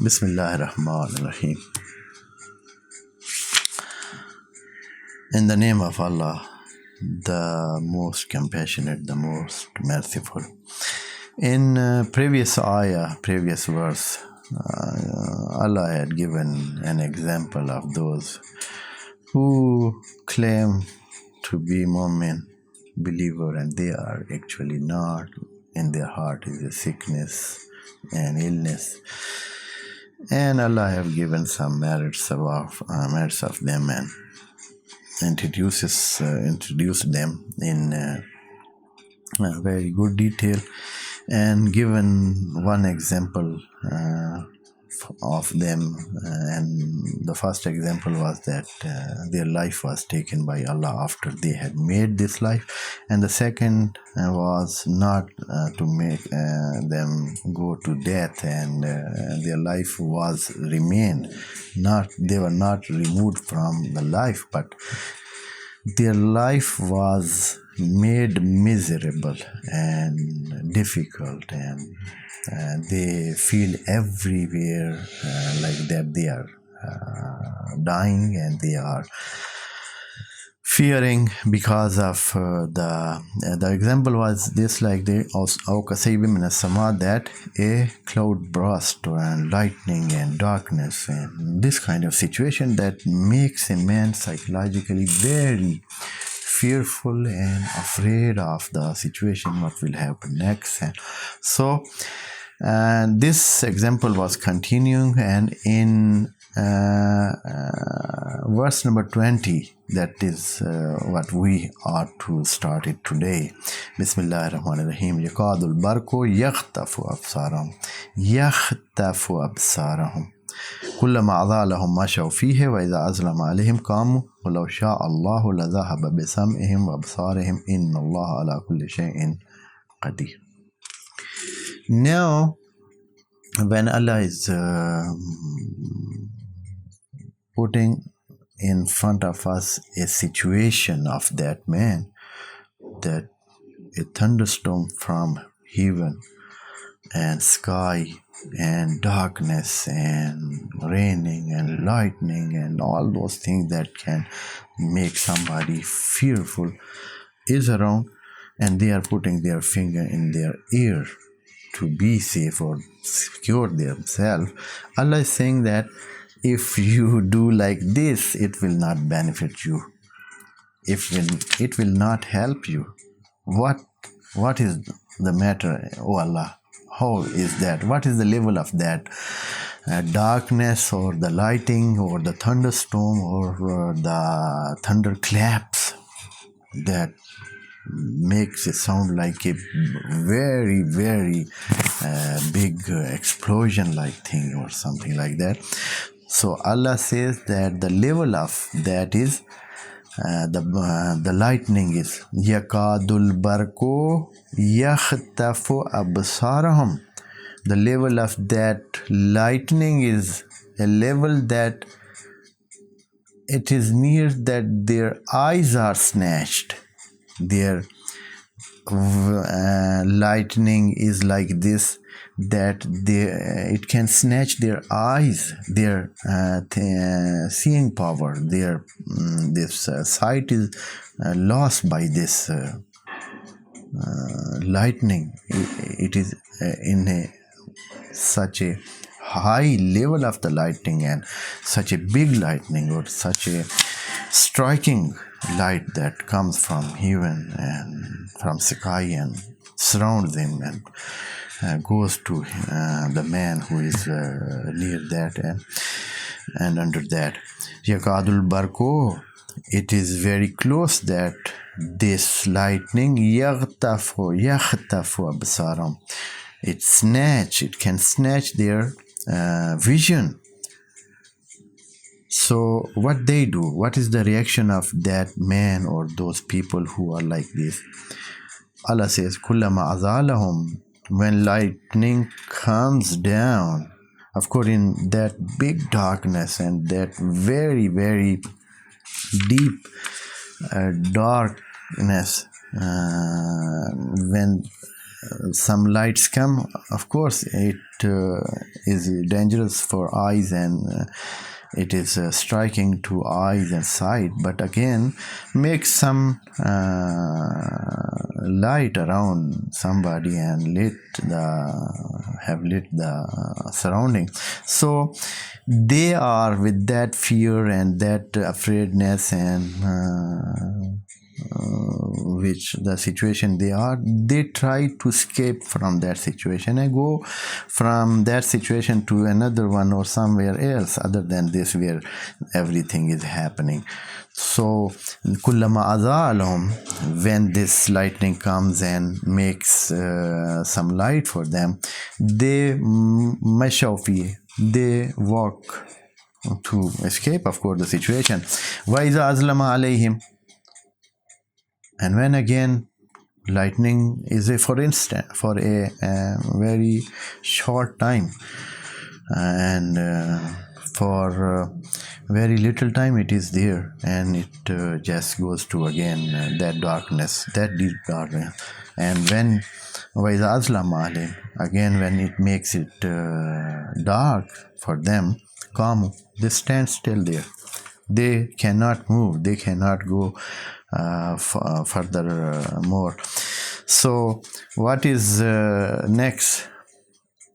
Bismillah ar-Rahman ar-Rahim. In the name of Allah, the most compassionate, the most merciful. In previous verse, Allah had given an example of those who claim to be Mu'min, believer, and they are actually not. In their heart is a sickness and illness. And Allah have given some merits of them and introduced them in very good detail, and given one example of them, and the first example was that their life was taken by Allah after they had made this life, and the second was not to make them go to death, and their life was remained, they were not removed from the life, but their life was made miserable and difficult, and they feel everywhere like that they are dying, and they are fearing because of the example was this, like they that a cloud burst and lightning and darkness, and this kind of situation that makes a man psychologically very fearful and afraid of the situation, what will happen next. And so this example was continuing, and in verse number 20, that is what we are to start it today. Bismillah ar-Rahman ar-Rahim. Yaqadul barku yakhtafu absarahum كلما أضاء لهم مشوا فيه وإذا أظلم عليهم قاموا ولو شاء الله لذهب بسمعهم وأبصارهم إن الله على كل شيء قدير. Now, when Allah is putting in front of us a situation of that man, that a thunderstorm from heaven and sky and darkness and raining and lightning and all those things that can make somebody fearful is around, and they are putting their finger in their ear to be safe or secure themselves. Allah is saying that if you do like this, it will not benefit you. It will not help you. What is the matter, O Allah? How is that? What is the level of that darkness, or the lighting, or the thunderstorm, or the thunderclaps that makes it sound like a very, very big explosion like thing or something like that? So Allah says that the level of that is the lightning is yakadul barku yakhtafu absarahum. The level of that lightning is a level that it is near that their eyes are snatched. Their lightning is like this, that it can snatch their eyes, their seeing power, their this sight is lost by this lightning. It is in such a high level of the lightning, and such a big lightning, or such a striking light that comes from heaven and from sky and surrounds him and goes to the man who is near that and under that. Yakadul barko, it is very close that this lightning yakhtafu absaram, it can snatch their vision. So what they do, what is the reaction of that man or those people who are like this? Allah says, kullama azalahum, when lightning comes down, of course in that big darkness and that very, very deep darkness, when some lights come, of course it is dangerous for eyes, and it is striking to eyes and sight, but again make some light around somebody and lit the surrounding. So they are with that fear and that afraidness, and which the situation they try to escape from that situation and go from that situation to another one or somewhere else other than this where everything is happening. So kullama azalhum, when this lightning comes and makes some light for them, they mashafi, they walk to escape, of course, the situation. Wa iza azlama alayhim, and when again lightning is for a very short time, and for very little time it is there, and it just goes to again that darkness, that deep darkness. And when again when it makes it dark for them, calm, they stand still there. They cannot move, they cannot go further more. So what is next?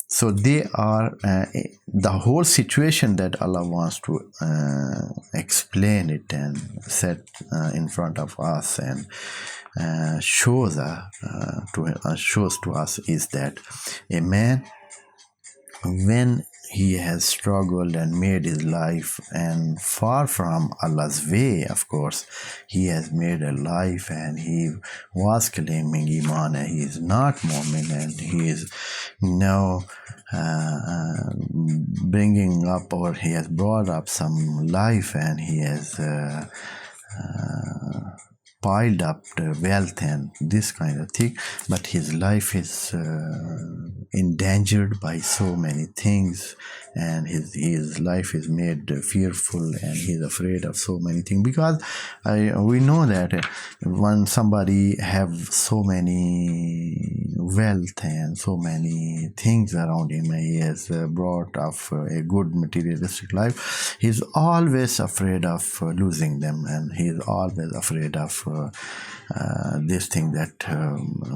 So they are the whole situation that Allah wants to explain it and set in front of us and shows to us is that a man, when he has struggled and made his life and far from Allah's way, of course, he has made a life and he was claiming Iman and he is not Mu'min, and he is now bringing up, or he has brought up some life, and he has piled up the wealth and this kind of thing, but his life is endangered by so many things, and his life is made fearful, and he's afraid of so many things, because we know that when somebody have so many wealth and so many things around him, he has brought up a good materialistic life, he's always afraid of losing them, and he's always afraid of this thing that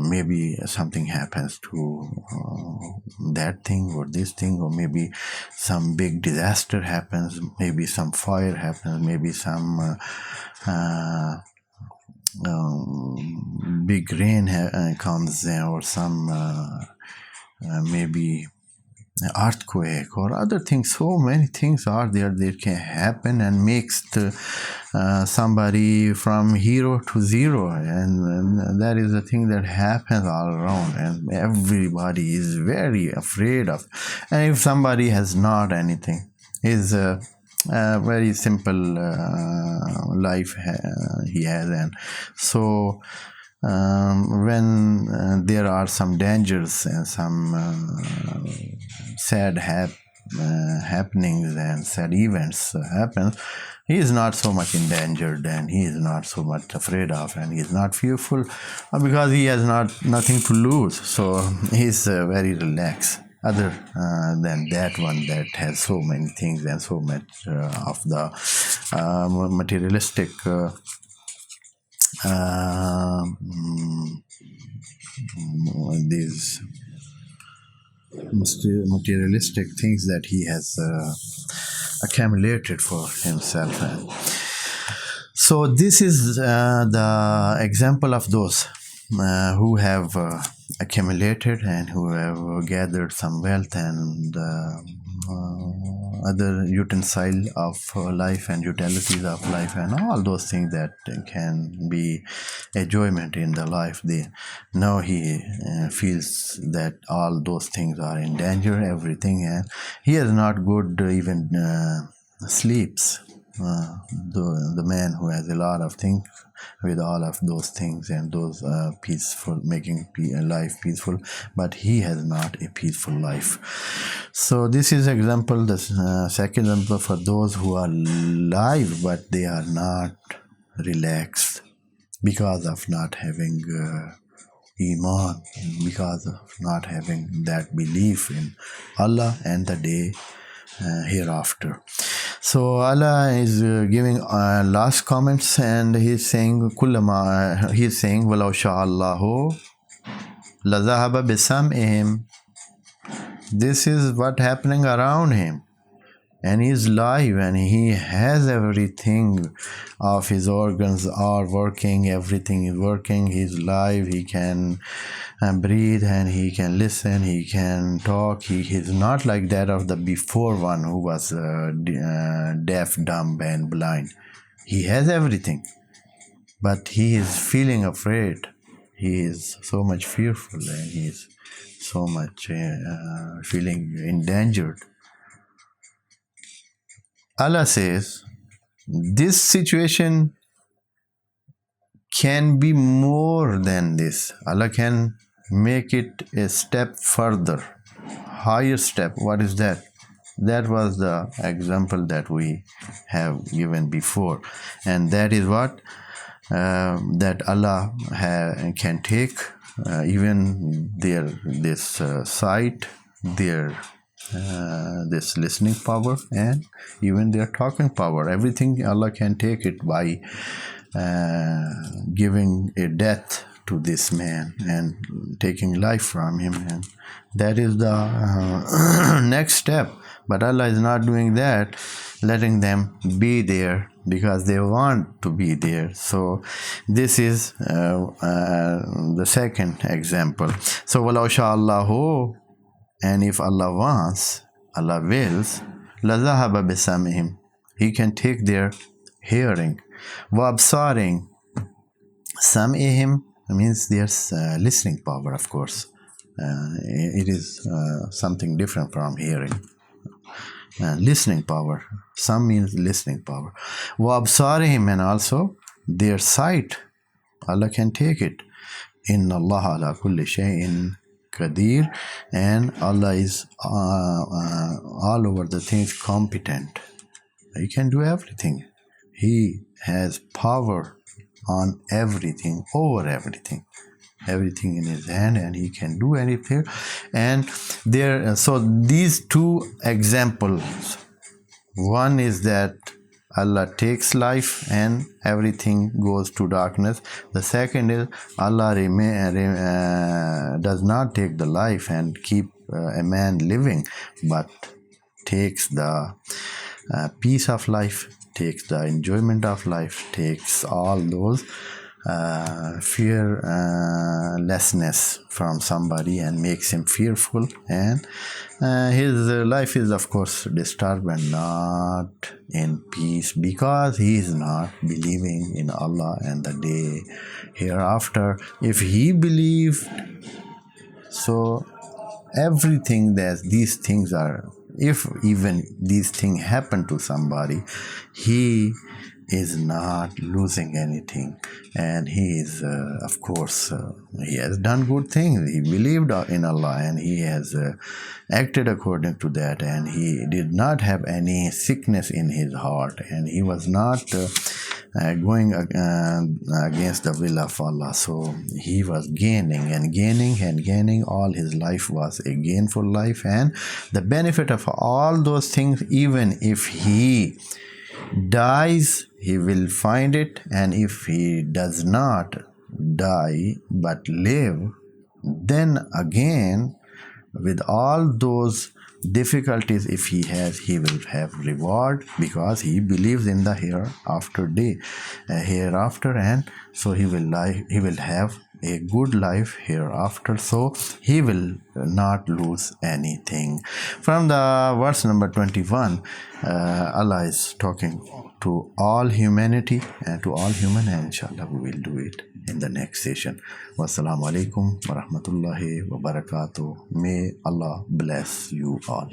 maybe something happens to that thing or this thing, or maybe some big disaster happens, maybe some fire happens, maybe some big rain comes, or some maybe earthquake or other things. So many things are there that can happen and makes somebody from hero to zero, and that is the thing that happens all around, and everybody is very afraid of. And if somebody has not anything, is a very simple life he has, and so when there are some dangers and some sad happenings and sad events happen, he is not so much endangered, and he is not so much afraid of, and he is not fearful because he has nothing to lose. So he is very relaxed. Other than that one that has so many things and so much of the materialistic these materialistic things that he has accumulated for himself. And so this is the example of those who have accumulated and who have gathered some wealth and other utensil of life and utilities of life and all those things that can be enjoyment in the life. Now he feels that all those things are in danger, everything, and he is not good even sleeps. The man who has a lot of things with all of those things and those peaceful, making life peaceful, but he has not a peaceful life. So this is example, the second example for those who are alive but they are not relaxed because of not having Iman, because of not having that belief in Allah and the day hereafter. So Allah is giving last comments, and he's saying kullama, he's saying walau sha'allahu lazahaba bisam'ihim. This is what happening around him, and he's live, and he has everything of his organs are working, everything is working, he's live, he can breathe, and he can listen, he can talk. He is not like that of the before one who was deaf, dumb and blind. He has everything, but he is feeling afraid. He is so much fearful, and he is so much feeling endangered. Allah says this situation can be more than this. Allah can make it a step further, higher step. What is that? That was the example that we have given before, and that is what that Allah can take even this sight, their this listening power, and even their talking power. Everything Allah can take it by giving a death to this man and taking life from him, and that is the next step. But Allah is not doing that, letting them be there because they want to be there. So this is the second example. So walau sha'allahu, and if Allah wants, Allah wills, lazahaba bisam'ihim, He can take their hearing. Wa absaring, sam'ihim means their listening power, of course. It is something different from hearing. Listening power. Some means listening power. Wa absarihim, and also their sight. Allah can take it. Inna Allah ala kulli shay'in qadir, and Allah is all over the things competent. He can do everything. He has power on everything, over everything. Everything in his hand, and he can do anything. And there, so these two examples, one is that Allah takes life and everything goes to darkness. The second is Allah does not take the life and keep a man living, but takes the peace of life, takes the enjoyment of life, takes all those fearlessness from somebody and makes him fearful, and his life is of course disturbed and not in peace because he is not believing in Allah and the day hereafter. If he believed, so everything that these things are, if even these things happen to somebody, he is not losing anything, and he is of course he has done good things. He believed in Allah and he has acted according to that, and he did not have any sickness in his heart, and he was not going against the will of Allah. So he was gaining and gaining and gaining. All his life was a gainful life, and the benefit of all those things, even if he dies, he will find it. And if he does not die but live, then again with all those difficulties, if he has, he will have reward because he believes in the hereafter, and so he will have a good life hereafter, so he will not lose anything. From the verse number 21, Allah is talking to all humanity and to all human, and inshallah we will do it in the next session. Wassalamu alaikum wa rahmatullahi wa barakatuh. May Allah bless you all.